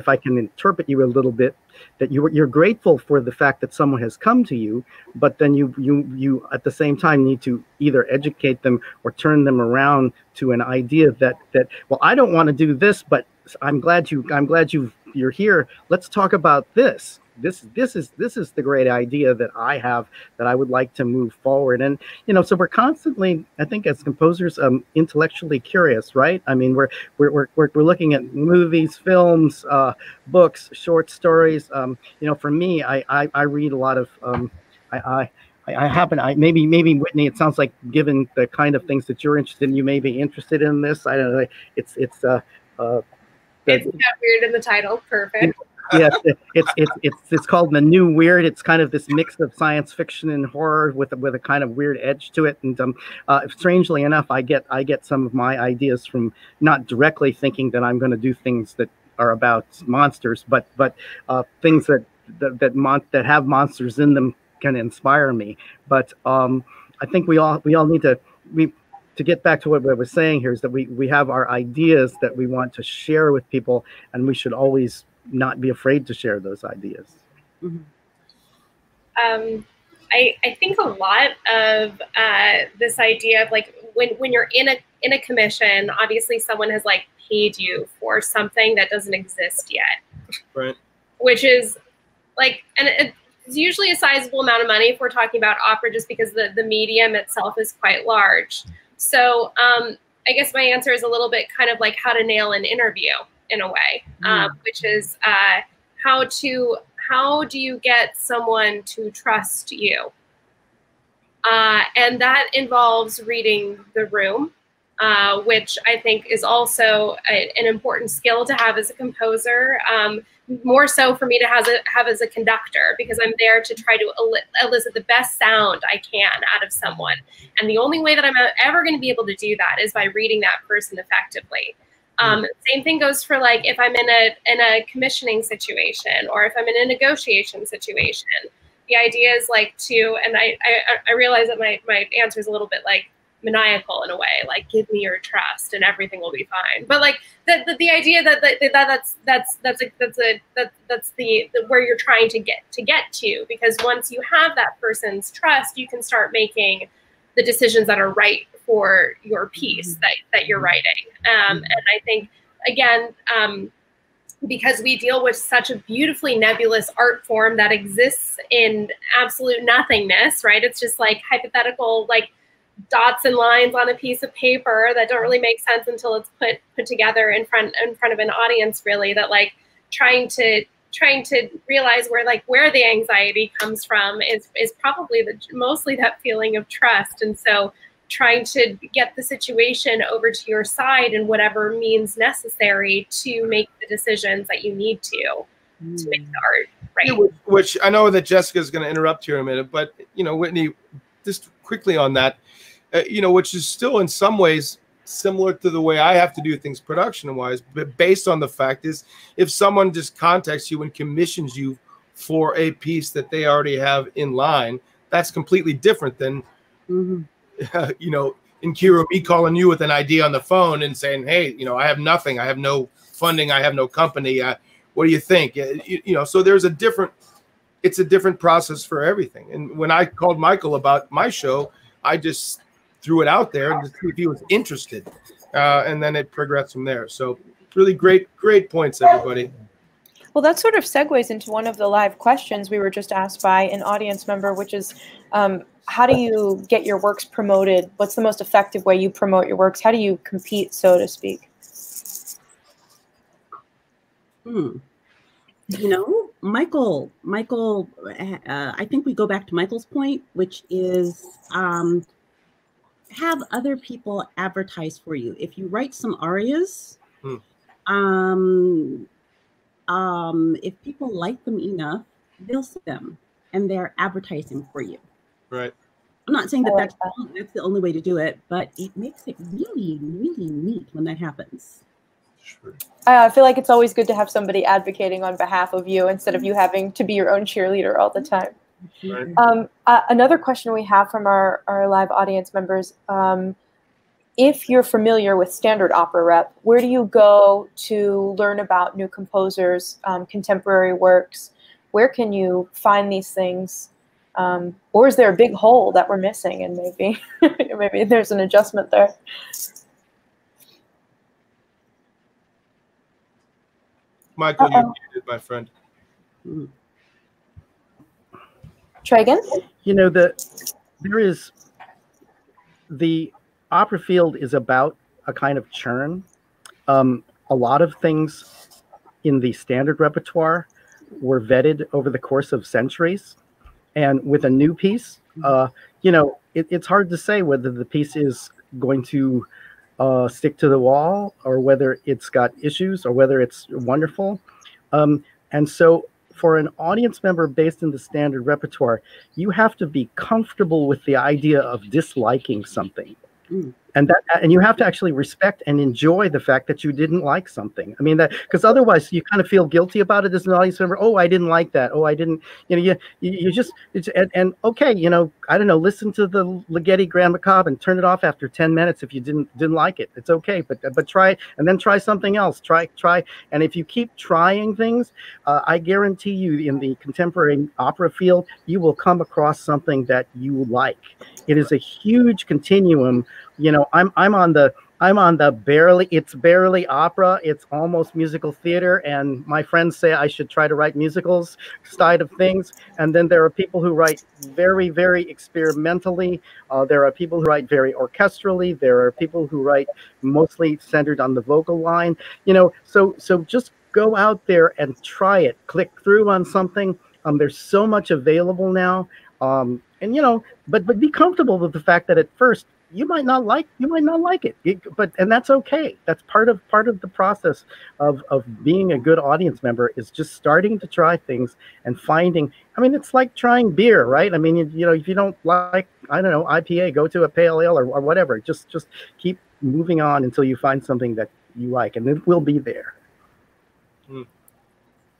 I can interpret you a little bit, that you're grateful for the fact that someone has come to you, but then you at the same time need to either educate them or turn them around to an idea that well, I don't want to do this, but I'm glad you're here. Let's talk about this. This is the great idea that I have, that I would like to move forward. And so we're constantly, I think, as composers, intellectually curious, right? I mean, we're looking at movies, films, books, short stories. For me, I read a lot of maybe Whitney, it sounds like, given the kind of things that you're interested in, you may be interested in this. I don't know. It's got weird in the title. Perfect. Yes, it's called The New Weird. It's kind of this mix of science fiction and horror with a kind of weird edge to it. And strangely enough, I get some of my ideas from not directly thinking that I'm going to do things that are about monsters, but things that have monsters in them can inspire me. But I think we all need to get back to what I was saying here, is that we have our ideas that we want to share with people, and we should always not be afraid to share those ideas. Mm-hmm. I think a lot of this idea of like when you're in a commission, obviously someone has like paid you for something that doesn't exist yet, right? Which is like, and it's usually a sizable amount of money if we're talking about opera, just because the medium itself is quite large. So I guess my answer is a little bit kind of like how to nail an interview in a way, which is how do you get someone to trust you? And that involves reading the room, which I think is also an important skill to have as a composer, more so for me to have as a conductor, because I'm there to try to elicit the best sound I can out of someone. And the only way that I'm ever going to be able to do that is by reading that person effectively. Same thing goes for like if I'm in a commissioning situation, or if I'm in a negotiation situation. The idea is like and I realize that my answer is a little bit like maniacal in a way, like give me your trust and everything will be fine. But like the idea that's the where you're trying to get to, because once you have that person's trust, you can start making the decisions that are right for your piece that you're writing. And I think, again, because we deal with such a beautifully nebulous art form that exists in absolute nothingness, right? It's just like hypothetical, like dots and lines on a piece of paper that don't really make sense until it's put together in front of an audience, really, that like trying to realize where the anxiety comes from is probably mostly that feeling of trust. And so trying to get the situation over to your side in whatever means necessary to make the decisions that you need to make the art right. Yeah, which I know that Jessica's going to interrupt here in a minute, but Whitney, just quickly on that, which is still in some ways similar to the way I have to do things production-wise, but based on the fact is if someone just contacts you and commissions you for a piece that they already have in line, that's completely different than, Nkeiru, me calling you with an idea on the phone and saying, hey, I have nothing, I have no funding, I have no company. What do you think? So it's a different process for everything. And when I called Michael about my show, I just threw it out there to see if he was interested. And then it progressed from there. So really great points, everybody. Well, that sort of segues into one of the live questions we were just asked by an audience member, which is, how do you get your works promoted? What's the most effective way you promote your works? How do you compete, so to speak? Michael, I think we go back to Michael's point, which is have other people advertise for you. If you write some arias, if people like them enough, they'll see them and they're advertising for you. Right. I'm not saying that's the only way to do it, but it makes it really, really neat when that happens. Sure. I feel like it's always good to have somebody advocating on behalf of you instead of you having to be your own cheerleader all the time. Right. Another question we have from our live audience members, if you're familiar with standard opera rep, where do you go to learn about new composers, contemporary works? Where can you find these things? Or is there a big hole that we're missing and maybe there's an adjustment there? Michael, you're muted, my friend. Try again? The opera field is about a kind of churn. A lot of things in the standard repertoire were vetted over the course of centuries. And with a new piece, it's hard to say whether the piece is going to stick to the wall or whether it's got issues or whether it's wonderful. And so for an audience member based in the standard repertoire, you have to be comfortable with the idea of disliking something. And you have to actually respect and enjoy the fact that you didn't like something. I mean, because otherwise you kind of feel guilty about it as an audience member. Oh, I didn't like that. Oh, I didn't. You just and okay, I don't know. Listen to the Ligeti Grand Macabre and turn it off after 10 minutes if you didn't like it. It's okay, but try and then try something else. Try, and if you keep trying things, I guarantee you, in the contemporary opera field, you will come across something that you like. It is a huge continuum. I'm on the barely opera, it's almost musical theater, and my friends say I should try to write musicals side of things. And then there are people who write very, very experimentally. There are people who write very orchestrally. There are people who write mostly centered on the vocal line. So just go out there and try it. Click through on something. There's so much available now. But be comfortable with the fact that at first you might not like it, and that's okay. That's part of the process of being a good audience member, is just starting to try things and finding. I mean, it's like trying beer, right? I mean, if you don't like, I don't know, IPA, go to a pale ale or whatever. Just keep moving on until you find something that you like, and it will be there.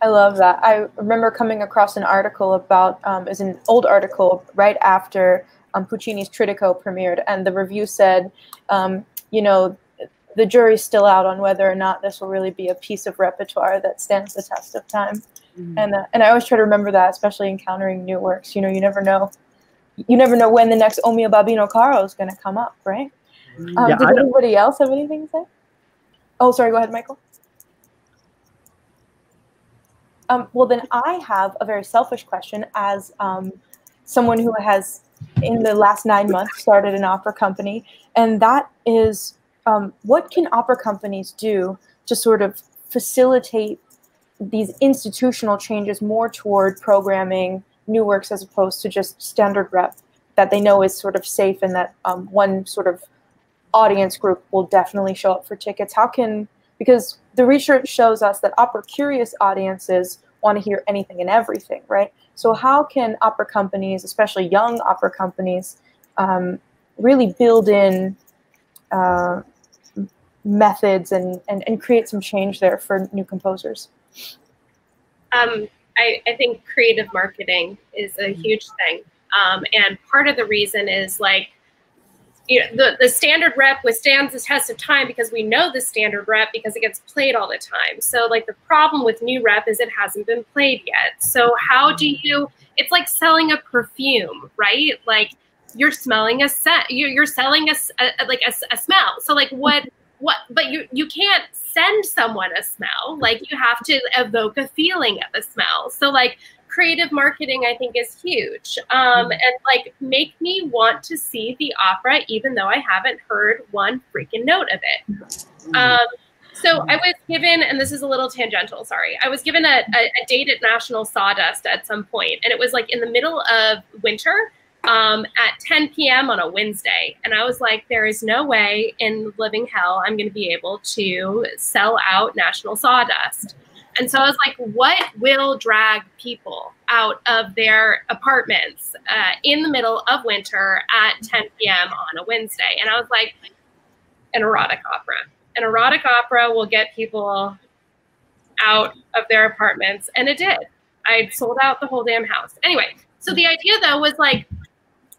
I love that. I remember coming across an article about, is an old article right after Puccini's Tridico premiered, and the review said, the jury's still out on whether or not this will really be a piece of repertoire that stands the test of time. And I always try to remember that, especially encountering new works. You never know when the next O mio Babbino Caro is going to come up, right? Did anybody else have anything to say? Oh, sorry. Go ahead, Michael. Well, then I have a very selfish question as someone who has in the last 9 months, started an opera company, and that is what can opera companies do to sort of facilitate these institutional changes more toward programming new works as opposed to just standard rep that they know is sort of safe and that one sort of audience group will definitely show up for tickets? How can, because the research shows us that opera curious audiences want to hear anything and everything, right? So how can opera companies, especially young opera companies, really build in methods and create some change there for new composers? I think creative marketing is a huge thing. And part of the reason is like, you know, the standard rep withstands the test of time because we know the standard rep because it gets played all the time. So like the problem with new rep is it hasn't been played yet. So how do you, it's like selling a perfume, right? Like you're smelling a scent, you're selling a smell. So like what, but you can't send someone a smell. Like you have to evoke a feeling of a smell. So like creative marketing, I think, is huge. And like make me want to see the opera, even though I haven't heard one freaking note of it. So I was given, and this is a little tangential, sorry. I was given a date at National Sawdust at some point, and it was like in the middle of winter, at 10 p.m. on a Wednesday. And I was like, there is no way in living hell I'm going to be able to sell out National Sawdust. And so I was like, what will drag people out of their apartments in the middle of winter at 10 p.m. on a Wednesday? And I was like, an erotic opera. An erotic opera will get people out of their apartments. And it did. I sold out the whole damn house. Anyway, so the idea, though, was like,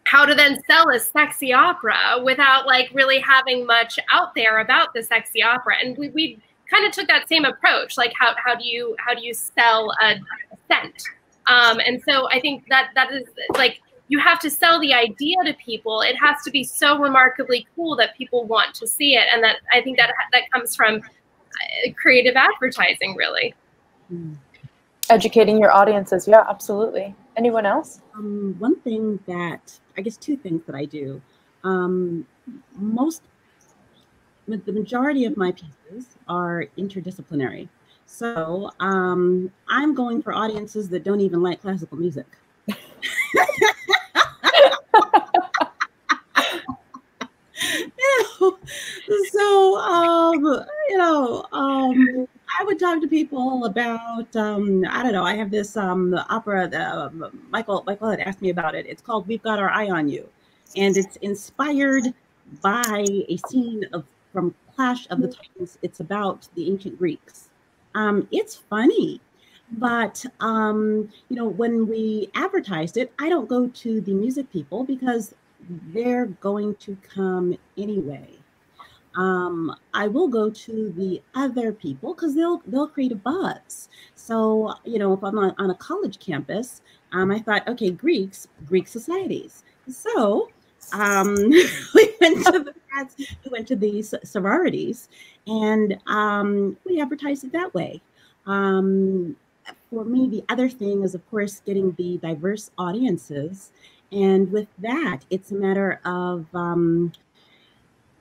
how to then sell a sexy opera without like really having much out there about the sexy opera. And we kind of took that same approach, like how do you sell a scent? And so I think that is like, you have to sell the idea to people. It has to be so remarkably cool that people want to see it. And that I think that comes from creative advertising, really. Educating your audiences. Yeah, absolutely. Anyone else? One thing that, I guess two things that I do. The majority of my pieces are interdisciplinary. So I'm going for audiences that don't even like classical music. I would talk to people about, I don't know, I have this opera, Michael had asked me about it. It's called We've Got Our Eye on You. And it's inspired by a scene from Clash of the Titans. It's about the ancient Greeks. It's funny, but, when we advertised it, I don't go to the music people because they're going to come anyway. I will go to the other people because they'll create a buzz. So, if I'm on a college campus, I thought, okay, Greek societies. So we went to these sororities, and we advertised it that way. For me, the other thing is, of course, getting the diverse audiences. And with that, it's a matter of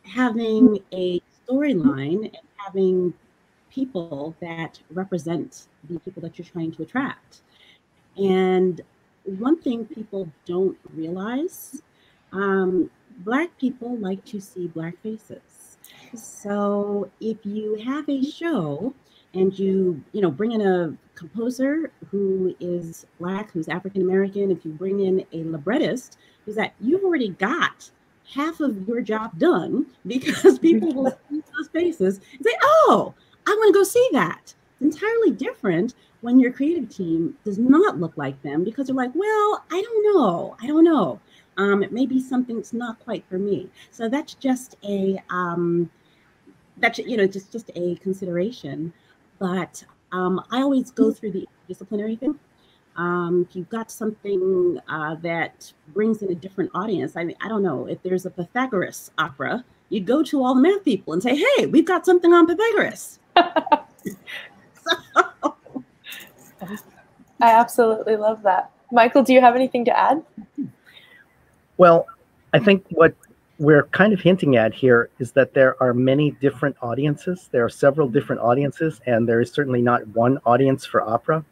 having a storyline and having people that represent the people that you're trying to attract. And one thing people don't realize, Black people like to see Black faces. So if you have a show and you bring in a composer who is Black, who's African-American, if you bring in a librettist, is that you've already got half of your job done, because people will see those faces and say, oh, I want to go see that. It's entirely different when your creative team does not look like them, because they're like, well, I don't know. It may be something that's not quite for me. So that's just a just a consideration. But I always go through the disciplinary thing. If you've got something that brings in a different audience, I mean, I don't know, if there's a Pythagoras opera, you go to all the math people and say, hey, we've got something on Pythagoras. I absolutely love that. Michael, do you have anything to add? Well, I think what we're kind of hinting at here is that there are many different audiences. There are several different audiences, and there is certainly not one audience for opera.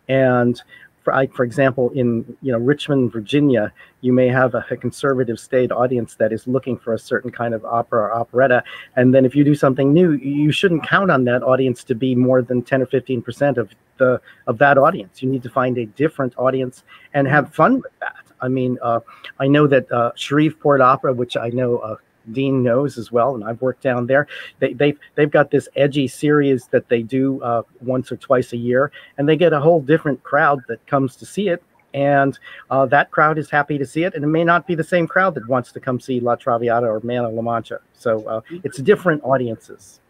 And for example, in Richmond, Virginia, you may have a conservative state audience that is looking for a certain kind of opera or operetta, and then if you do something new, you shouldn't count on that audience to be more than 10 or 15% of that audience. You need to find a different audience and have fun with that. I mean, I know that Shreveport Opera, which I know Dean knows as well, and I've worked down there. They've got this edgy series that they do once or twice a year, and they get a whole different crowd that comes to see it, and that crowd is happy to see it, and it may not be the same crowd that wants to come see La Traviata or Man of La Mancha. So it's different audiences.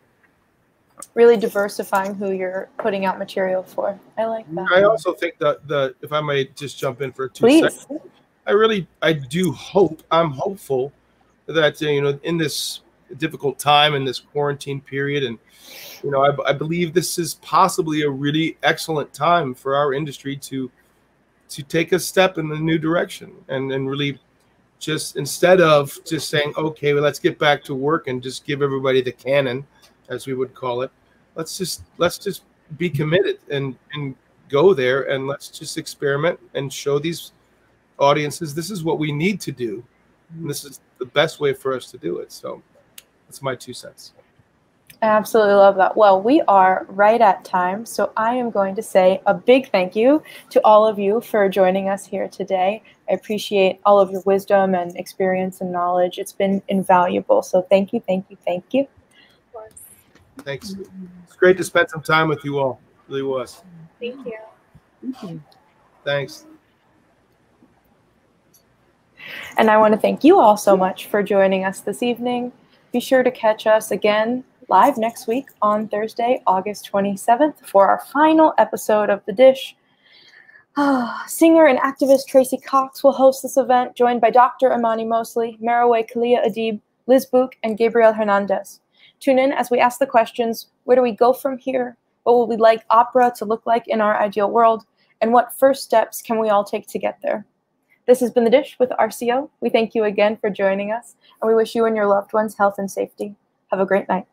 Really diversifying who you're putting out material for. I like that. I also think that if I may just jump in for 2 Please. seconds, I'm hopeful that in this difficult time, in this quarantine period, and I believe this is possibly a really excellent time for our industry to take a step in the new direction, and really just, instead of just saying, okay, well, let's get back to work and just give everybody the canon, as we would call it, let's just be committed and go there, and let's just experiment and show these audiences this is what we need to do, and this is the best way for us to do it. So that's my 2 cents. I absolutely love that. Well, we are right at time, so I am going to say a big thank you to all of you for joining us here today. I appreciate all of your wisdom and experience and knowledge. It's been invaluable. So thank you, thank you, thank you. Thanks. It's great to spend some time with you all. It really was. Thank you. Thank you. Thanks. And I want to thank you all so much for joining us this evening. Be sure to catch us again live next week on Thursday, August 27th for our final episode of The Dish. Singer and activist Tracy Cox will host this event, joined by Dr. Imani Mosley, Maraway Kalia Adib, Liz Book, and Gabriel Hernandez. Tune in as we ask the questions: where do we go from here? What would we like opera to look like in our ideal world? And what first steps can we all take to get there? This has been The Dish with RCO. We thank you again for joining us, and we wish you and your loved ones health and safety. Have a great night.